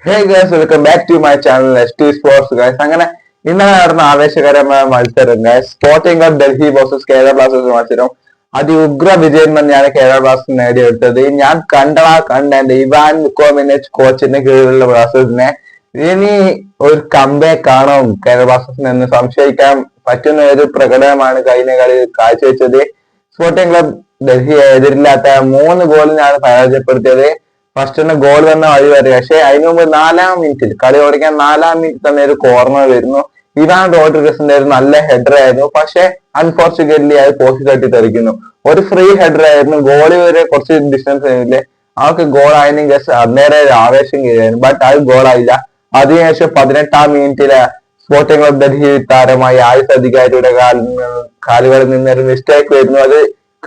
Hey guys, welcome back to my channel ST Sports guys. അങ്ങനെ ഇന്നലെ നടന്ന ആവേശകരമായ മത്സരം guys. Sporting club Delhi versus Kerala Blasters മത്സരം അതിഉഗ്ര വിജയം തന്നെയാണ് കേരള ബ്ലാസ്റ്റേഴ്സ് നേടിയെടുത്തത്. ഞാൻ കണ്ട ഇവാൻ മുക്കോമിനച്ച് കോച്ചിന്റെ കീഴിലുള്ള ബ്ലാസ്റ്റേഴ്സിനെ ഇനി ഒരു കംബാക്ക് ആണോ കേരള ബ്ലാസ്റ്റേഴ്സിന് എന്ന് സംശയിക്കാൻ പറ്റുന്ന ഒരു പ്രകടനമാണ് കഴിഞ്ഞ കളി കാഴ്ചവെച്ചത്. സ്പോർട്ടിംഗ് ക്ലബ് ഡൽഹിയെ എതിരില്ലാത്ത 3 ഗോളിനാണ് പരാജയപ്പെടുത്തിയത്. ഫസ്റ്റ് ഗോൾ വന്ന വഴി വരെ, പക്ഷെ അതിനു മുമ്പ് 4-ാം മിനിറ്റിൽ കളി ഓടിക്കാൻ 4-ാം മിനിറ്റിൽ തന്നെ ഒരു കോർണർ വരുന്നു. ഇവാൻ റോഡ്രിഗസിന്റെ ഒരു നല്ല ഹെഡർ ആയിരുന്നു, പക്ഷെ അൺഫോർച്ചുനേറ്റ്ലി അത് പോസ്റ്റ് തട്ടി തെറിക്കുന്നു. ഒരു ഫ്രീ ഹെഡർ ആയിരുന്നു, ഗോളി വരെ കുറച്ച് ഡിസ്റ്റൻസ് ആയിരുന്നില്ലേ, അവർക്ക് ഗോൾ ആയെങ്കിൽ അന്നേരം ഒരു ആവേശം കയറിയായിരുന്നു. ബട്ട് അത് ഗോളായില്ല. അതിനുശേഷം 18-ാം മിനിറ്റിലെ സ്പോർട്ടിംഗ് ക്ലബ് ഡൽഹി താരമായ ആയുസ് അധികാരിയുടെ കാലുകളിൽ നിന്നൊരു മിസ്റ്റേക്ക് വരുന്നു. അത്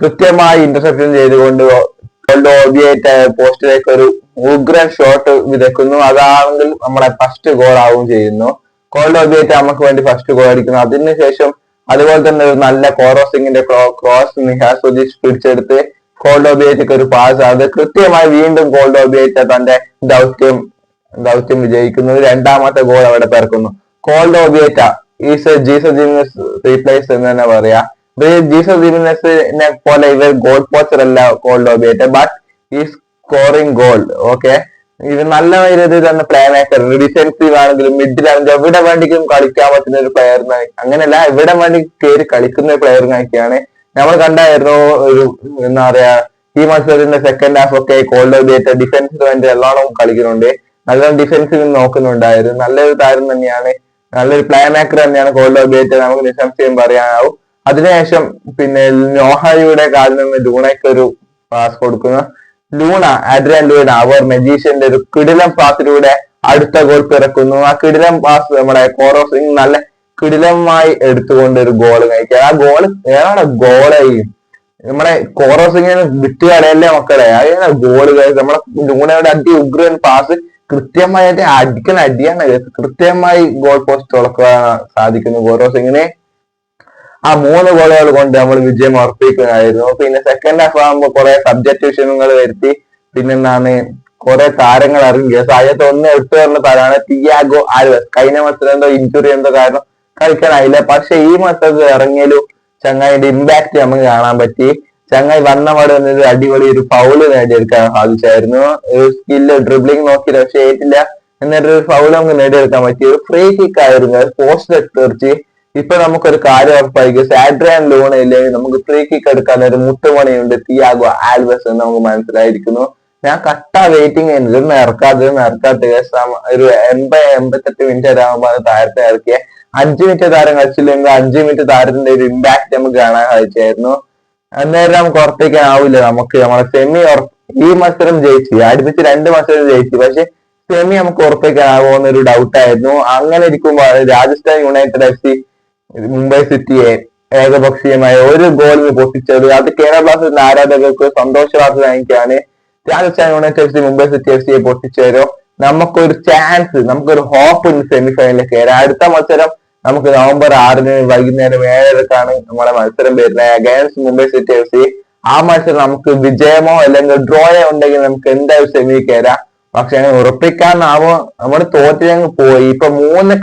കൃത്യമായി ഇന്റർസെപ്ഷൻ ചെയ്തുകൊണ്ട് പോസ്റ്റിലേക്ക് ഒരു ഉഗ്രൻ ഷോട്ട് വിതയ്ക്കുന്നു. അതാണെങ്കിൽ നമ്മളെ ഫസ്റ്റ് ഗോൾ ആവുകയും ചെയ്യുന്നു. കോൾഡോബിയേറ്റ് നമുക്ക് വേണ്ടി ഫസ്റ്റ് ഗോൾ അടിക്കുന്നു. അതിനുശേഷം അതുപോലെ തന്നെ ഒരു നല്ല കോറോസിംഗിന്റെ ക്രോസ് നിഹാൽ സുജീഷ് പിടിച്ചെടുത്ത് കോൾഡോബിയേറ്റ് ഒരു പാസ്, അത് കൃത്യമായി വീണ്ടും കോൾഡോബിയേറ്റ് തന്റെ ദൗത്യം വിജയിക്കുന്നു. രണ്ടാമത്തെ ഗോൾ അവിടെ പിറക്കുന്നു. കോൾഡോബിയേറ്റ ഈസ് ജീസസ് ജിമിനസ് റീപ്ലേസ് എന്ന് തന്നെ പറയാ. ജീസസ് ജിമിനസിനെ പോലെ ഇവർ ഗോൾ പോച്ചർ അല്ല കോൾഡോബിയേറ്റ്, ബട്ട് ഈ സ്കോറിംഗ് ഗോൾ. ഓക്കെ, ഇത് നല്ല രീതിയിൽ തന്നെ പ്ലേ മേക്കർ, ഡിഫെൻസീവ് ആണെങ്കിലും മിഡിലാണെങ്കിലും എവിടെ വേണ്ടിക്കും കളിക്കാൻ പറ്റുന്ന ഒരു പ്ലെയർ, അങ്ങനെയല്ല എവിടെ വേണ്ടി കയറി കളിക്കുന്ന ഒരു പ്ലെയറിനൊക്കെയാണ്. നമ്മൾ കണ്ടായിരുന്നു ഒരു എന്താ പറയാ, ഈ മത്സരത്തിന്റെ സെക്കൻഡ് ഹാഫ് ഒക്കെ കോൾഡോബിയേറ്റ് ഡിഫൻസിന് വേണ്ടി നല്ലോണം കളിക്കുന്നുണ്ട്, നല്ലോണം ഡിഫൻസിൽ നോക്കുന്നുണ്ടായിരുന്നു. നല്ലൊരു താരം തന്നെയാണ്, നല്ലൊരു പ്ലേ മേക്കർ തന്നെയാണ് കോൾഡോബിയേറ്റ്, നമുക്ക് നിസ്സംശയം പറയാനാവും. അതിനുശേഷം പിന്നെ നോഹയുടെ കാലിൽ നിന്ന് ലൂണയ്ക്ക് ഒരു പാസ് കൊടുക്കുന്നു. ലൂണ, ആഡ്രിയൻ ലൂണ, അവർ മെജീഷ്യന്റെ ഒരു കിടിലം പാസിലൂടെ അടുത്ത ഗോൾ പിറക്കുന്നു. ആ കിടിലം പാസ് നമ്മുടെ കോറോസിംഗ് നല്ല കിടിലമായി എടുത്തുകൊണ്ട് ഒരു ഗോൾ കഴിക്കുക. ആ ഗോൾ ഏതാണ് ഗോളായി നമ്മളെ കോറോസിംഗിന് വിട്ട് കളയല്ലേ മക്കളെ, അതാണ് ഗോൾ. നമ്മളെ ലൂണയുടെ ഉഗ്രൻ പാസ് കൃത്യമായിട്ട് അടിക്കുന്ന അടിയാണ്, കൃത്യമായി ഗോൾ പോസ്റ്റ് തുറക്കാൻ സാധിക്കുന്നു കോറോസിംഗിന്. ആ 3 ഗോളുകൾ കൊണ്ട് നമ്മൾ വിജയം ഉറപ്പിക്കുകയായിരുന്നു. പിന്നെ സെക്കൻഡ് ഹാഫ് ആകുമ്പോൾ കുറെ സബ്ജക്റ്റീഷനുകൾ വരുത്തി, പിന്നെന്താണ് കുറെ താരങ്ങൾ ഇറങ്ങി. സായത്ത് ഒന്ന് എടുത്തു പറഞ്ഞ താരമാണ് തിയാഗോ ആൽവസ്. കഴിഞ്ഞ മത്സരം എന്തോ ഇഞ്ചുറി എന്തോ കാരണം കളിക്കാനായില്ല, പക്ഷെ ഈ മത്സരത്തിൽ ഇറങ്ങിയാലും ചങ്ങായിന്റെ ഇമ്പാക്ട് നമുക്ക് കാണാൻ പറ്റി. ചങ്ങായി വന്നപാട് വന്നത് അടിപൊളി ഒരു ഫൗള് നേടിയെടുക്കാൻ സാധിച്ചായിരുന്നു. ഒരു സ്കില്ല് ഡ്രിബ്ലിംഗ് നോക്കിയില്ല, പക്ഷെ ഏറ്റില്ല, എന്നിട്ടൊരു ഫൗള് നമുക്ക് നേടിയെടുക്കാൻ പറ്റി. ഒരു ഫ്രീ കിക്ക് ആയിരുന്നു, പോസ്റ്റ് തെറിച്ച്. ഇപ്പൊ നമുക്കൊരു കാര്യം ഉറപ്പായിരിക്കും, ആഡ്രിയൻ ലൂണ ഇല്ലെങ്കിൽ നമുക്ക് ഫ്രീ കിക്ക് എടുക്കാൻ ഒരു മുട്ടുമണിയുണ്ട്, തിയാഗോ ആൽവസ് എന്ന് നമുക്ക് മനസ്സിലായിരിക്കുന്നു. ഞാൻ കട്ട വെയിറ്റിംഗ് ആയിരുന്നു, ഇതൊന്നും ഇറക്കാത്ത ഒരു 80-88 മിനിറ്റ് വരാകുമ്പോൾ അത് താരത്തെ ഇറക്കിയ 5 മിനിറ്റ് താരം കളിച്ചില്ലെങ്കിൽ 5 മിനിറ്റ് താരത്തിന്റെ ഒരു ഇമ്പാക്ട് നമുക്ക് കാണാൻ സാധിച്ചായിരുന്നു. അന്നേരം നമുക്ക് ഉറപ്പിക്കാനാവില്ല, നമുക്ക് നമ്മളെ സെമി ഈ മത്സരം ജയിച്ചു, അടുപ്പിച്ച് 2 മത്സരം ജയിച്ചു, പക്ഷെ സെമി നമുക്ക് ഉറപ്പിക്കാനാകുമെന്ന് ഒരു ഡൗട്ടായിരുന്നു. അങ്ങനെ ഇരിക്കുമ്പോൾ രാജസ്ഥാൻ യുണൈറ്റഡ് FC മുംബൈ സിറ്റിയെ ഏകപക്ഷീയമായ ഒരു ഗോളിന് പൊട്ടിച്ചത്, അത് കേരള ബ്ലാസ്റ്റേഴ്സിന്റെ ആരാധകർക്ക് സന്തോഷവാർത്തയായിട്ടാണ്. Rajasthan united FC Mumbai city FCയെ പൊട്ടിച്ചേരോ, നമുക്കൊരു ചാൻസ്, നമുക്കൊരു ഹോപ്പ് ഉണ്ട് സെമിഫൈനലിൽ കയറാൻ. അടുത്ത മത്സരം നമുക്ക് നവംബർ 6-ന് വൈകുന്നേരം 7:30 നമ്മുടെ മത്സരം വരുന്നത് അഗൈൻസ്റ്റ് മുംബൈ സിറ്റി FC. ആ മത്സരം നമുക്ക് വിജയമോ അല്ലെങ്കിൽ ഡ്രോയോ ഉണ്ടെങ്കിൽ നമുക്ക് എന്തായാലും സെമി കയറാം. പക്ഷെ അങ്ങനെ ഉറപ്പിക്കാനാവോ, നമ്മൾ തോറ്റില്ലെങ്കിൽ പോയി. ഇപ്പൊ 3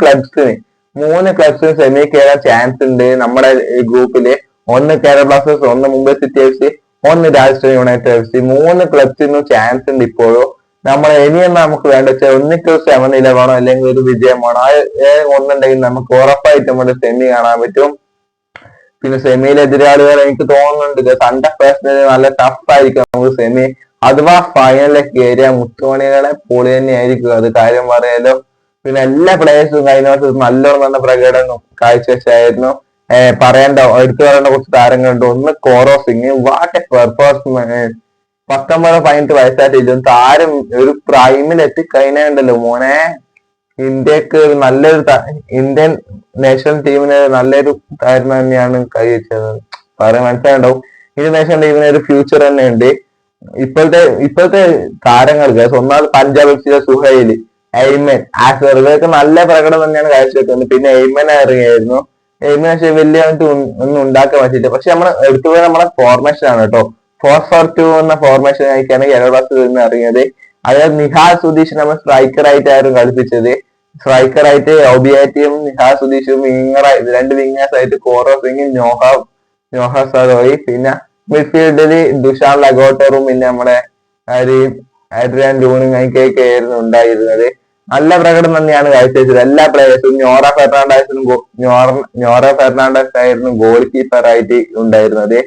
ക്ലബ്സിന് സെമി കയറാൻ ചാൻസ് ഉണ്ട് നമ്മുടെ ഗ്രൂപ്പില്. ഒന്ന് കേരള ബ്ലാസ്റ്റേഴ്സ്, ഒന്ന് മുംബൈ സിറ്റി FC, ഒന്ന് രാജസ്ഥാൻ യുണൈറ്റഡ് FC. 3 ക്ലബ്സിനും ചാൻസ് ഉണ്ട് ഇപ്പോഴും. നമ്മൾ ഇനിയും നമുക്ക് വേണ്ട വെച്ചാൽ ഒന്നിക്ക് 7-11 വേണോ അല്ലെങ്കിൽ ഒരു വിജയം വേണോ, ഒന്നുണ്ടെങ്കിൽ നമുക്ക് ഉറപ്പായിട്ട് നമ്മുടെ സെമി കാണാൻ പറ്റും. പിന്നെ സെമിയിലെ എതിരാളികൾ എനിക്ക് തോന്നുന്നുണ്ട് സൺഡേ പേഴ്സണലി നല്ല ടഫ് ആയിരിക്കും നമുക്ക് സെമി. അഥവാ ഫൈനലിലേക്ക് കയറിയ മുത്തുമണികളെ പൊളി തന്നെയായിരിക്കും, അത് കാര്യം പറയാലോ. പിന്നെ എല്ലാ പ്ലേയേഴ്സും കഴിഞ്ഞ വർഷം നല്ലോണം പ്രകടനം കാഴ്ചവെച്ചായിരുന്നു. എടുത്തു പറയേണ്ട കുറച്ച് താരങ്ങളുണ്ട്. ഒന്ന് കോറോസിംഗ്, വാട്ട് എ പെർഫോമൻസ്. 19-18 വയസ്സായിട്ട് താരം ഒരു പ്രൈമിൽ എത്തിക്കഴിഞ്ഞുണ്ടല്ലോ മോനെ, ഇന്ത്യക്ക് നല്ലൊരു ഇന്ത്യൻ നാഷണൽ ടീമിന് നല്ലൊരു താരം തന്നെയാണ് കൈവച്ചത്. പറയാൻ മനസ്സിലായിട്ടുണ്ടാവും, ഇന്ത്യൻ നാഷണൽ ടീമിന് ഒരു ഫ്യൂച്ചർ തന്നെ ഉണ്ട്. ഇപ്പോഴത്തെ താരങ്ങൾക്ക് ഒന്നാമത് പഞ്ചാബ് FC സുഹൈൽ, എയ്മൻ, ആസർ, ഇവർക്ക് നല്ല പ്രകടനം തന്നെയാണ് കാഴ്ചവെക്കുന്നത്. പിന്നെ എയ്മൻ ഇറങ്ങിയായിരുന്നു. എയ്മൻ പക്ഷെ വലിയ ഒന്നും ഉണ്ടാക്കാൻ പറ്റില്ല. പക്ഷെ നമ്മൾ എടുത്തുപോയ നമ്മളെ ഫോർമേഷൻ ആണ് കേട്ടോ, 4-4-2 എന്ന ഫോർമേഷൻ ആയിട്ടാണ് കേരള ബ്ലാസ്റ്റേഴ്സ് ഇറങ്ങിയത്. അതായത് നിഹാൽ സുധീഷ് നമ്മൾ സ്ട്രൈക്കർ ആയിട്ടായിരുന്നു കളിപ്പിച്ചത്. സ്ട്രൈക്കർ ആയിട്ട് ഒബിയാറ്റിയും നിഹാൽ സുധീഷും രണ്ട് വിങ്ങേഴ്സ് ആയിട്ട് കോറോ സിംഗും നോഹ സറോയി, പിന്നെ മിഡ്ഫീൽഡിൽ ദുഷാൻ ലഗോട്ടറും പിന്നെ നമ്മുടെ ആഡ്രിയാൻ ലൂണും ഒക്കെ ആയിരുന്നു ഉണ്ടായിരുന്നത്. നല്ല പ്രകടനം തന്നെയാണ് കാഴ്ചവെച്ചത് എല്ലാ പ്ലേയേഴ്സും. ഞോറ ഫെർണാണ്ടസ് ആയിരുന്നു ഗോൾ കീപ്പർ ആയിട്ട് ഉണ്ടായിരുന്നത്.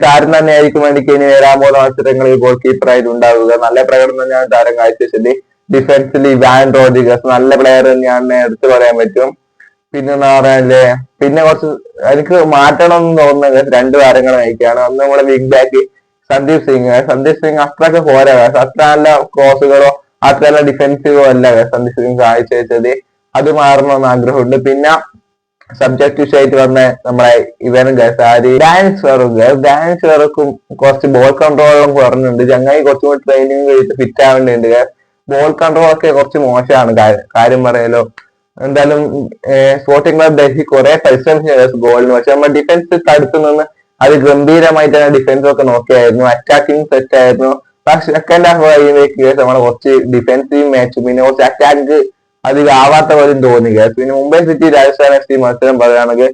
താരം തന്നെ ആയിരിക്കും എനിക്ക് ഇനി വരാൻ പോകുന്ന മത്സരങ്ങളിൽ ഗോൾ കീപ്പർ ആയിട്ട് ഉണ്ടാവുക. നല്ല പ്രകടനം തന്നെയാണ് താരം കാഴ്ചവെച്ചത്. ഡിഫൻസിൽ വാൻ റോഡ്രിഗസ് നല്ല പ്ലെയർ തന്നെയാണ് എടുത്തു പറയാൻ പറ്റും. പിന്നെ എന്താ പറയാല്ലേ, പിന്നെ കുറച്ച് എനിക്ക് മാറ്റണം എന്ന് തോന്നുന്നത് രണ്ട് താരങ്ങൾ നയിക്കുകയാണ്. ഒന്ന് നമ്മുടെ വിങ് ബാക്ക് സന്ദീപ് സിംഗ് അത്രയൊക്കെ പോരാ, അത്ര നല്ല ക്രോസുകളോ അത്ര നല്ല ഡിഫെൻസീവോ അല്ല സന്ദീപ് സിംഗ് കാഴ്ചവെച്ചത്. അത് മാറണമെന്ന് ആഗ്രഹമുണ്ട്. പിന്നെ സബ്ജക്റ്റീവ് ആയിട്ട് വന്ന നമ്മളെ ഇവനും ഡാൻസ് വെറുക്കും കുറച്ച് ബോൾ കൺട്രോളും കുറഞ്ഞുണ്ട്. ചങ്ങായി കുറച്ചും കൂടി ട്രെയിനിങ് കഴിച്ച് ഫിറ്റ് ആവേണ്ടതുണ്ട്. ബോൾ കൺട്രോൾ ഒക്കെ കുറച്ച് മോശമാണ് കാര്യം പറയലോ. എന്തായാലും സ്പോർട്ടിംഗ് ക്ലബ് ഡൽഹി കുറെ പരിശ്രമിച്ചു ഗോളിന്, പക്ഷെ നമ്മുടെ ഡിഫൻസ് തടുത്തു നിന്ന് അത് ഗംഭീരമായിട്ട് തന്നെ ഡിഫൻസ് ഒക്കെ നോക്കിയായിരുന്നു. അറ്റാക്കിങ് സെറ്റ് ആയിരുന്നു. പക്ഷെ സെക്കൻഡ് ഹാഫ് കഴിയുമ്പോഴേക്ക് നമ്മളെ കുറച്ച് ഡിഫൻസീവ് മാച്ചും പിന്നെ കുറച്ച് അറ്റാക്ക് അധികം ആവാത്ത പോലും തോന്നി. പിന്നെ Mumbai city Rajasthan F C മത്സരം പറയുകയാണെങ്കിൽ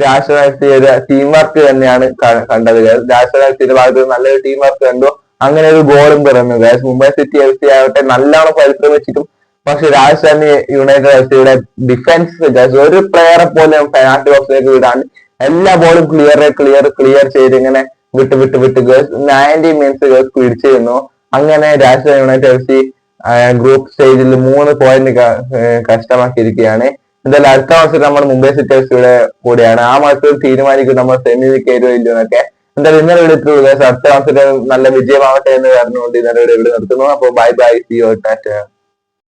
രാജസ്ഥാൻ എഫ് സി ഒരു ടീം വർക്ക് തന്നെയാണ് കണ്ടത്. രാജസ്ഥാൻ എഫ് സിയുടെ ഭാഗത്ത് നല്ലൊരു ടീം വർക്ക് കണ്ടു. അങ്ങനെ ഒരു ഗോളും പിറന്നു. മുംബൈ സിറ്റി എഫ് സി ആവട്ടെ നല്ലോണം പരിശ്രമിച്ചിട്ടും പക്ഷെ രാജസ്ഥാൻ യുണൈറ്റഡ് എഫ് സിയുടെ ഡിഫൻസ് ഒരു പ്ലെയറെ പോലും പെനാൽറ്റി ബോക്സിലേക്ക് വിടാൻ എല്ലാ ബോളും ക്ലിയർ ചെയ്ത് ഇങ്ങനെ വിട്ട് 90 മിനിറ്റ്സ് പിടിച്ചിരുന്നു. അങ്ങനെ Rajasthan United F C group സ്റ്റേജിൽ 3 പോയിന്റ് കഷ്ടമാക്കിയിരിക്കുകയാണ്. എന്തായാലും അടുത്ത മത്സരം നമ്മൾ മുംബൈ സിറ്റി എഫ് സിയുടെ കൂടെയാണ്. ആ മത്സരം തീരുമാനിക്കും നമ്മൾ സെമി കയറുമോ ഇല്ലയോ എന്നൊക്കെ. എന്തായാലും ഇന്നലെ വിളിച്ചിട്ടുള്ളത് അടുത്ത മത്സരം നല്ല വിജയമാവട്ടെ എന്ന് പറഞ്ഞുകൊണ്ട് ഇന്നലെ ഇവിടെ നിർത്തുന്നു. അപ്പോൾ ബൈ, സി യു, ടാറ്റ.